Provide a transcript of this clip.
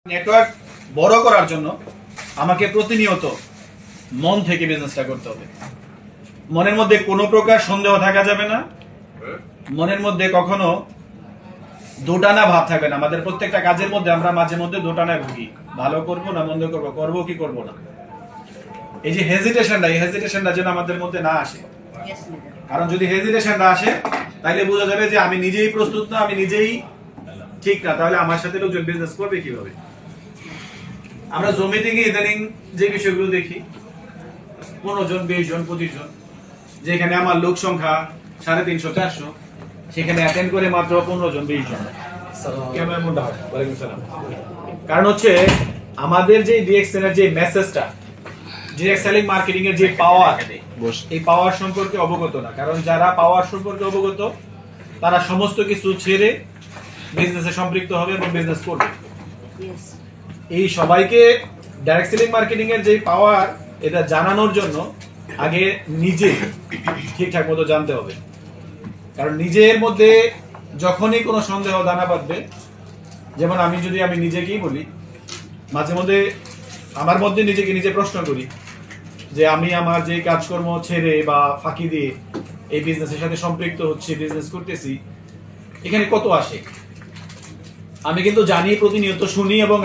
Network বড় করার জন্য আমাকে প্রতিনিয়ত মন থেকে বিজনেসটা করতে হবে। মনের মধ্যে কোনো প্রকার সন্দেহ থাকা যাবে না, মনের মধ্যে কখনো দোটানা ভাব থাকবে না। আমাদের প্রত্যেকটা কাজের মধ্যে আমরা মাঝে মধ্যে দোটানায় ভুগি, ভালো করব না মন্দ করব, করব কি করব না। এই যে হেজিটেশনটা, এই হেজিটেশনটা যেন আমাদের মধ্যে না আসে। কারণ যদি হেজিটেশনটা আসে তাহলে বোঝা যাবে যে আমি নিজেই প্রস্তুত না, আমি নিজেই ঠিক না, তাহলে আমার সাথে লোকজন বিজনেস করবে কিভাবে। আমরা জমি থেকে ইদানিং যে বিষয়গুলো দেখি, 15 জন 20 জন 25 জন, যেখানে আমার লোক সংখ্যা 350 400, সেখানে অ্যাটেন্ড করে মাত্র 15 জন 20 জন। কেন এমনটা হয়? ওয়ালাইকুম সালাম। কারণ হচ্ছে আমাদের যে ডিএক্সএল এর যে মেসেজটা, ডিরেক্ট সেলিং মার্কেটিং এর যে পাওয়ার, এই পাওয়ার সম্পর্কে অবগত না। কারণ যারা পাওয়ার সম্পর্কে অবগত তারা সমস্ত কিছু ছেড়ে বিজনেসে সম্পৃক্ত হবে এবং বিজনেস করবে। এই সবাইকে ডাইরেক্ট সেলিং মার্কেটিং এর যে পাওয়ার, এটা জানানোর জন্য আগে নিজে ঠিকঠাক মতো জানতে হবে। কারণ নিজের মধ্যে যখনই কোনো সন্দেহ দানা বাঁধবে, যেমন আমি নিজেকেই বলি, মাঝে মধ্যে আমার মধ্যে নিজেকে নিজে প্রশ্ন করি যে আমি আমার যে কাজকর্ম ছেড়ে বা ফাঁকি দিয়ে এই বিজনেসের সাথে সম্পৃক্ত হচ্ছে, বিজনেস করতেছি, এখানে কত আসে। আমি কিন্তু জানি, প্রতিনিয়ত শুনি এবং